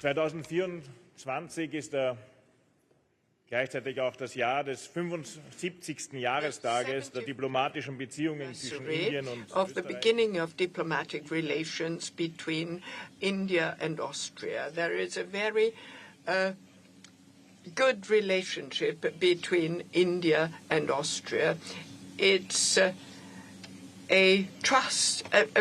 2024 ist gleichzeitig auch das Jahr des 75. Jahrestages der diplomatischen Beziehungen zwischen Indien und of the beginning of diplomatic relations between India and Austria. There is a very good relationship between India and Austria. It's a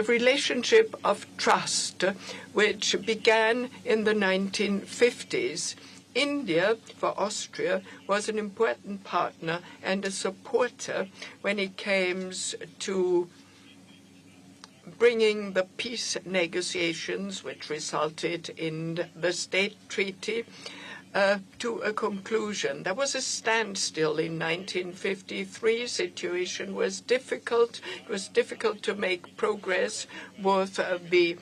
relationship of trust which began in the 1950s. India, for Austria, was an important partner and a supporter when it came to bringing the peace negotiations, which resulted in the State Treaty, to a conclusion. There was a standstill in 1953. Situation was difficult. It was difficult to make progress with the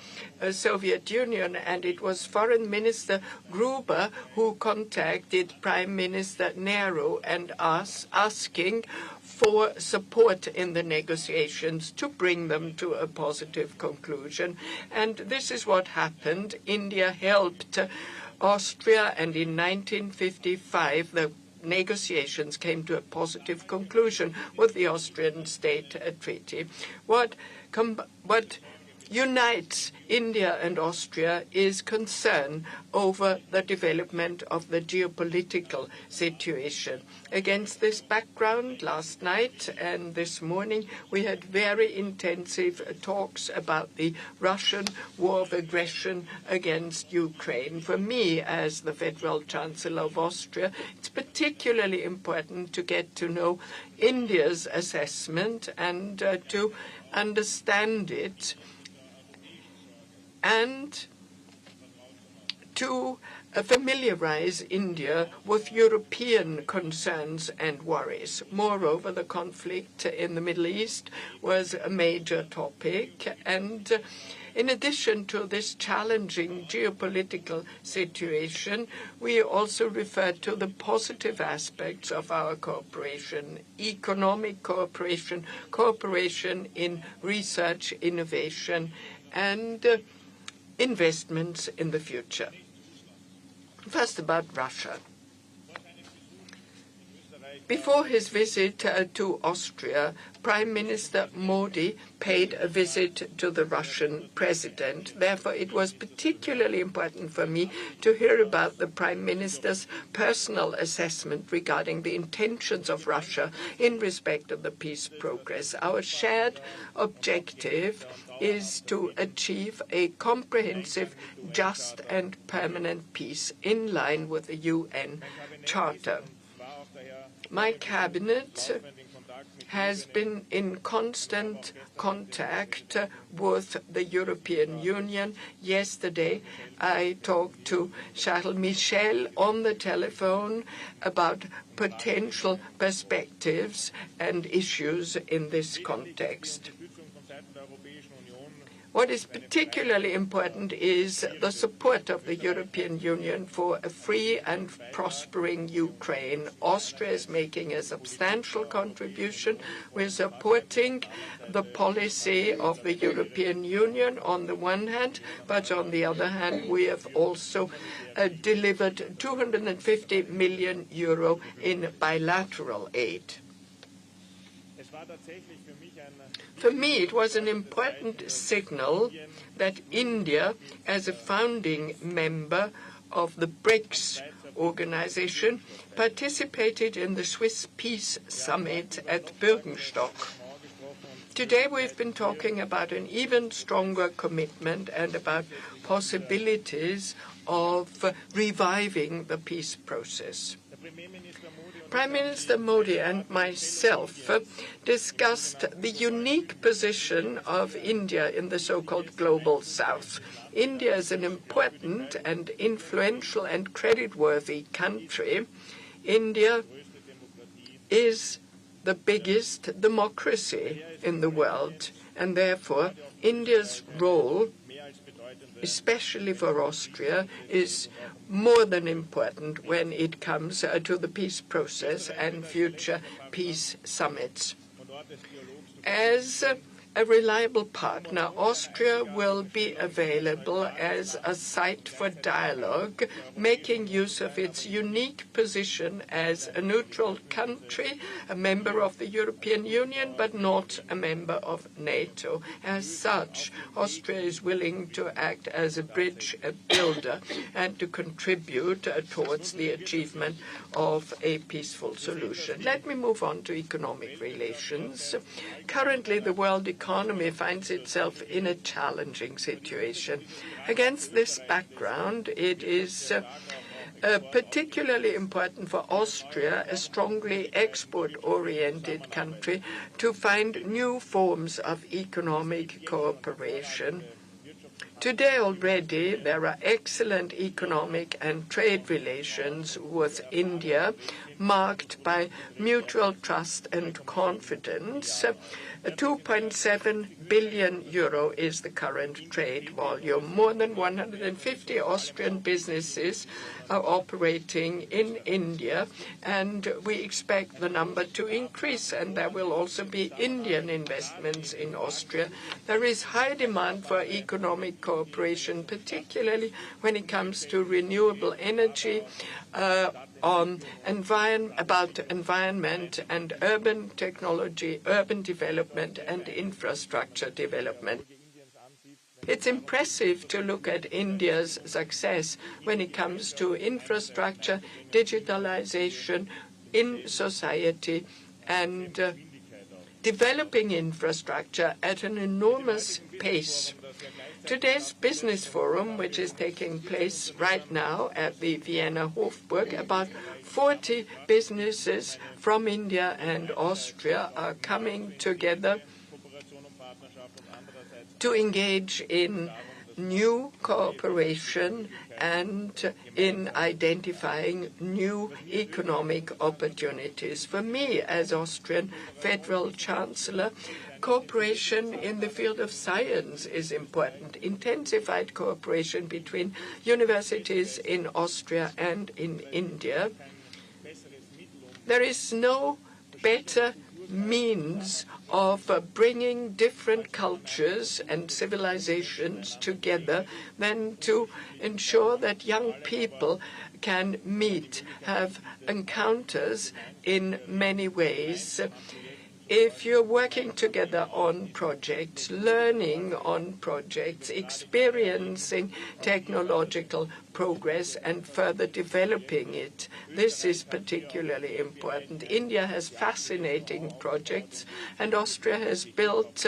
Soviet Union, and it was Foreign Minister Gruber who contacted Prime Minister Nehru and us, asking for support in the negotiations to bring them to a positive conclusion. And this is what happened. India helped Austria, and in 1955 the negotiations came to a positive conclusion with the Austrian State Treaty. What unites India and Austria is concern over the development of the geopolitical situation. Against this background, last night and this morning, we had very intensive talks about the Russian war of aggression against Ukraine. For me, as the Federal Chancellor of Austria, it's particularly important to get to know India's assessment and to understand it, and to familiarize India with European concerns and worries. Moreover, the conflict in the Middle East was a major topic, and in addition to this challenging geopolitical situation, we also referred to the positive aspects of our cooperation: economic cooperation, cooperation in research, innovation, and investments in the future. First, about Russia. Before his visit to Austria, Prime Minister Modi paid a visit to the Russian president. Therefore, it was particularly important for me to hear about the Prime Minister's personal assessment regarding the intentions of Russia in respect of the peace progress. Our shared objective is to achieve a comprehensive, just and permanent peace in line with the UN Charter. My cabinet has been in constant contact with the European Union. Yesterday, I talked to Charles Michel on the telephone about potential perspectives and issues in this context. What is particularly important is the support of the European Union for a free and prospering Ukraine. Austria is making a substantial contribution. We're supporting the policy of the European Union on the one hand, but on the other hand, we have also delivered 250 million euro in bilateral aid. For me, it was an important signal that India, as a founding member of the BRICS organization, participated in the Swiss Peace Summit at Bürgenstock. Today we've been talking about an even stronger commitment and about possibilities of reviving the peace process. Prime Minister Modi and myself discussed the unique position of India in the so-called Global South. India is an important and influential and creditworthy country. India is the biggest democracy in the world, and therefore India's role, especially for Austria, is more than important when it comes to the peace process and future peace summits. As a reliable partner, Austria will be available as a site for dialogue, making use of its unique position as a neutral country, a member of the European Union, but not a member of NATO. As such, Austria is willing to act as a bridge builder and to contribute towards the achievement of a peaceful solution. Let me move on to economic relations. Currently, the world economy finds itself in a challenging situation. Against this background, it is particularly important for Austria, a strongly export-oriented country, to find new forms of economic cooperation. Today already, there are excellent economic and trade relations with India, marked by mutual trust and confidence. 2.7 billion euro is the current trade volume. More than 150 Austrian businesses are operating in India, and we expect the number to increase, and there will also be Indian investments in Austria. There is high demand for economic cooperation, particularly when it comes to renewable energy, about environment and urban technology, urban development and infrastructure development. It's impressive to look at India's success when it comes to infrastructure, digitalization in society, and developing infrastructure at an enormous pace. Today's business forum, which is taking place right now at the Vienna Hofburg, about 40 businesses from India and Austria are coming together to engage in new cooperation and in identifying new economic opportunities. For me, as Austrian Federal Chancellor, cooperation in the field of science is important. Intensified cooperation between universities in Austria and in India. There is no better means of bringing different cultures and civilizations together than to ensure that young people can meet, have encounters in many ways. If you're working together on projects, learning on projects, experiencing technological progress and further developing it, this is particularly important. India has fascinating projects, and Austria has built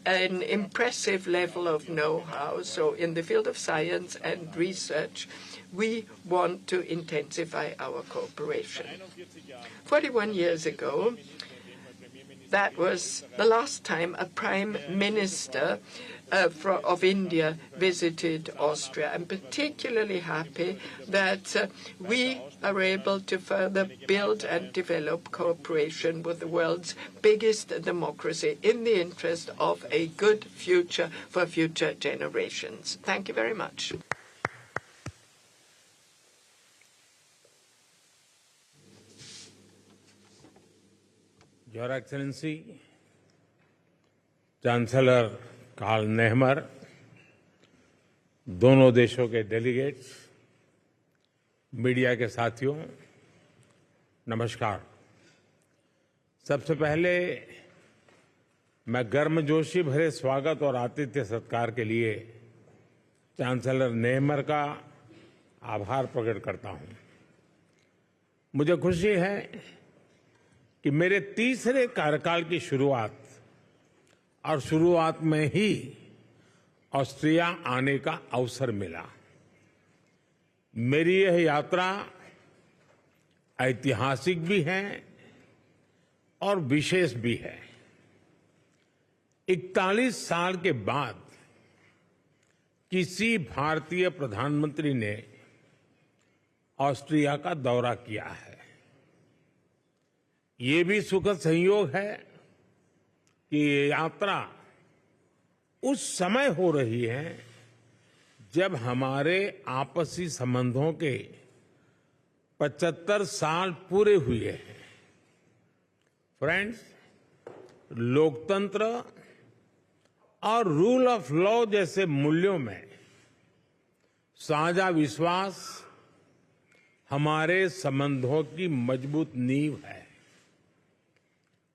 an impressive level of know-how. So in the field of science and research, we want to intensify our cooperation. 41 years ago, that was the last time a prime minister of India visited Austria. I'm particularly happy that we are able to further build and develop cooperation with the world's biggest democracy in the interest of a good future for future generations. Thank you very much. Your Excellency, chancellor Karl Nehammer, दोनों देशों के delegates, media के साथियों, नमस्कार। सबसे पहले मैं गर्मजोशी भरे स्वागत और आतिथ्य सत्कार के लिए चांसलर नेहमर का आभार प्रकट करता हूं। मुझे खुशी है कि मेरे तीसरे कार्यकाल की शुरुआत में ही ऑस्ट्रिया आने का अवसर मिला। मेरी यह यात्रा ऐतिहासिक भी है और विशेष भी है। 41 साल के बाद किसी भारतीय प्रधानमंत्री ने ऑस्ट्रिया का दौरा किया है। ये भी सुखद संयोग है कि ये यात्रा उस समय हो रही है जब हमारे आपसी संबंधों के 75 साल पूरे हुए हैं। फ्रेंड्स, लोकतंत्र और रूल ऑफ लॉ जैसे मूल्यों में साझा विश्वास हमारे संबंधों की मजबूत नींव है।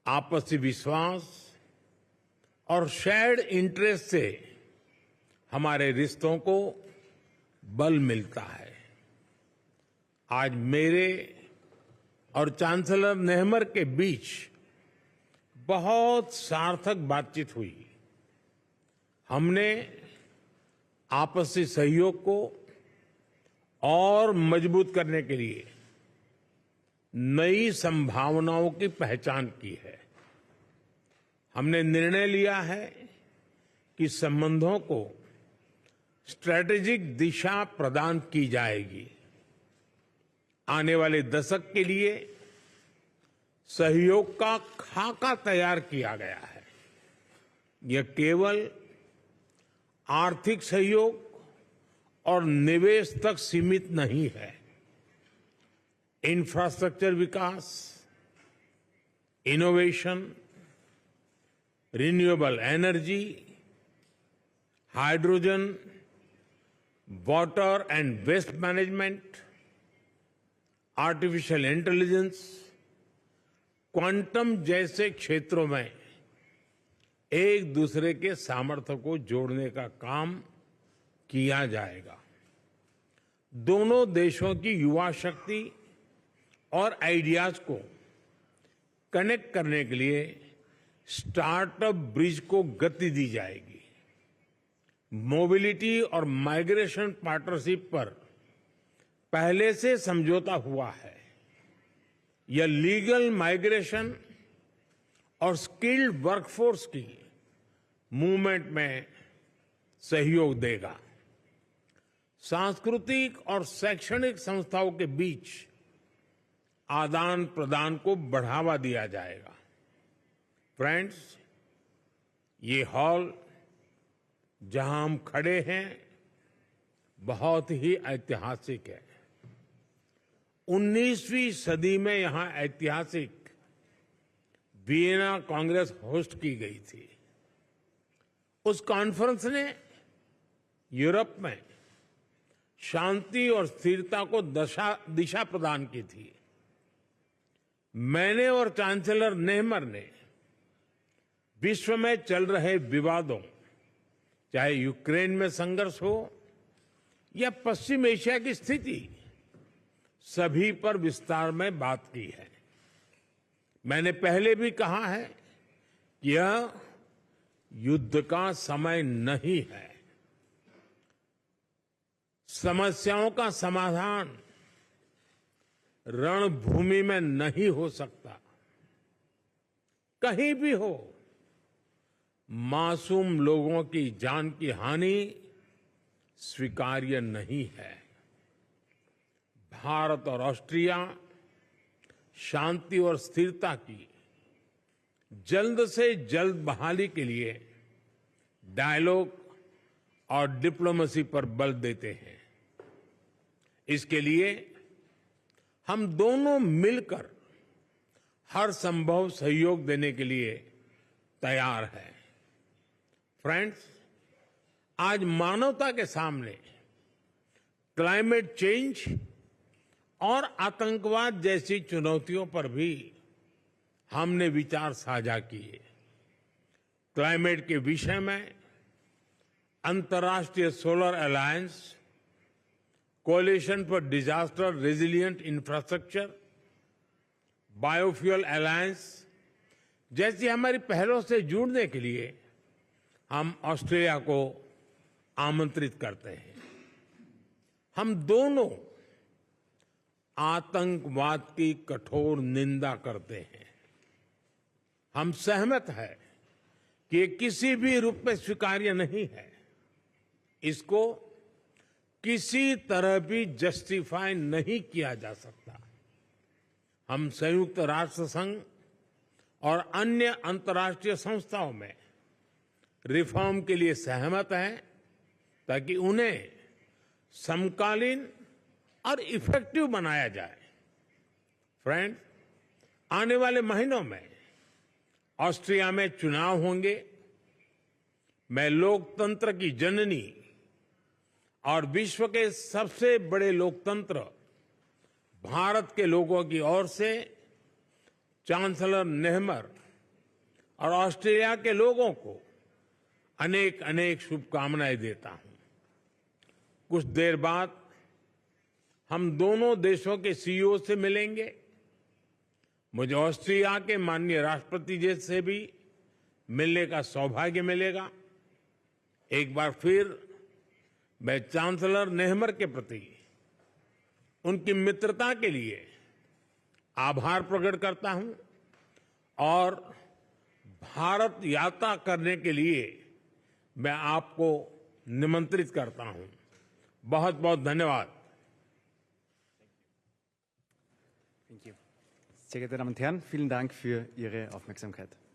आपसी विश्वास और शेयर्ड इंटरेस्ट से हमारे रिश्तों को बल मिलता है। आज मेरे और चांसलर नेहमर के बीच बहुत सार्थक बातचीत हुई। हमने आपसी सहयोग को और मजबूत करने के लिए नई संभावनाओं की पहचान की है। हमने निर्णय लिया है कि संबंधों को स्ट्रैटेजिक दिशा प्रदान की जाएगी। आने वाले दशक के लिए सहयोग का खाका तैयार किया गया है। यह केवल आर्थिक सहयोग और निवेश तक सीमित नहीं है। इंफ्रास्ट्रक्चर विकास, innovation, renewable energy, hydrogen, water and waste management, artificial intelligence, quantum जैसे क्षेत्रों में एक दूसरे के सामर्थ्य को जोड़ने का काम किया जाएगा। दोनों देशों की युवा शक्ति और आइडियाज को कनेक्ट करने के लिए स्टार्टअप ब्रिज को गति दी जाएगी। मोबिलिटी और माइग्रेशन पार्टनरशिप पर पहले से समझौता हुआ है। यह लीगल माइग्रेशन और स्किल्ड वर्कफोर्स की मूवमेंट में सहयोग देगा। सांस्कृतिक और शैक्षणिक संस्थाओं के बीच आदान प्रदान को बढ़ावा दिया जाएगा। फ्रेंड्स, ये हॉल जहां हम खड़े हैं बहुत ही ऐतिहासिक है। 19वीं सदी में यहां ऐतिहासिक वियना कांग्रेस होस्ट की गई थी। उस कॉन्फ्रेंस ने यूरोप में शांति और स्थिरता को दिशा प्रदान की थी। मैंने और चांसलर नेहमर ने विश्व में चल रहे विवादों, चाहे यूक्रेन में संघर्ष हो या पश्चिम एशिया की स्थिति, सभी पर विस्तार में बात की है। मैंने पहले भी कहा है कि यह युद्ध का समय नहीं है। समस्याओं का समाधान रणभूमि में नहीं हो सकता। कहीं भी हो, मासूम लोगों की जान की हानि स्वीकार्य नहीं है। भारत और ऑस्ट्रिया शांति और स्थिरता की जल्द से जल्द बहाली के लिए डायलॉग और डिप्लोमेसी पर बल देते हैं। इसके लिए हम दोनों मिलकर हर संभव सहयोग देने के लिए तैयार हैं। फ्रेंड्स, आज मानवता के सामने क्लाइमेट चेंज और आतंकवाद जैसी चुनौतियों पर भी हमने विचार साझा किए। क्लाइमेट के विषय में अंतर्राष्ट्रीय solar alliance, coalition for disaster resilient infrastructure, biofuel alliance जैसी हमारी पहलों से जुड़ने के लिए हम ऑस्ट्रेलिया को आमंत्रित करते हैं। हम दोनों आतंकवाद की कठोर निंदा करते हैं। हम सहमत हैं कि ये किसी भी रूप में स्वीकार्य नहीं है। इसको किसी तरह भी जस्टिफाई नहीं किया जा सकता। हम संयुक्त राष्ट्र संघ और अन्य अंतर्राष्ट्रीय संस्थाओं में रिफॉर्म के लिए सहमत हैं ताकि उन्हें समकालीन और इफेक्टिव बनाया जाए। फ्रेंड्स, आने वाले महीनों में ऑस्ट्रिया में चुनाव होंगे। मैं लोकतंत्र की जननी और विश्व के सबसे बड़े लोकतंत्र भारत के लोगों की ओर से चांसलर नेहमर और ऑस्ट्रेलिया के लोगों को अनेक अनेक शुभकामनाएं देता हूं। कुछ देर बाद हम दोनों देशों के सीईओ से मिलेंगे। मुझे ऑस्ट्रिया के माननीय राष्ट्रपति जी से भी मिलने का सौभाग्य मिलेगा। एक बार फिर मैं चांसलर नेहमर के प्रति उनकी मित्रता के लिए आभार प्रकट करता हूं और भारत यात्रा करने के लिए मैं आपको निमंत्रित करता हूं। बहुत बहुत धन्यवाद। Sehr geehrte Damen und Herren, vielen Dank für Ihre Aufmerksamkeit.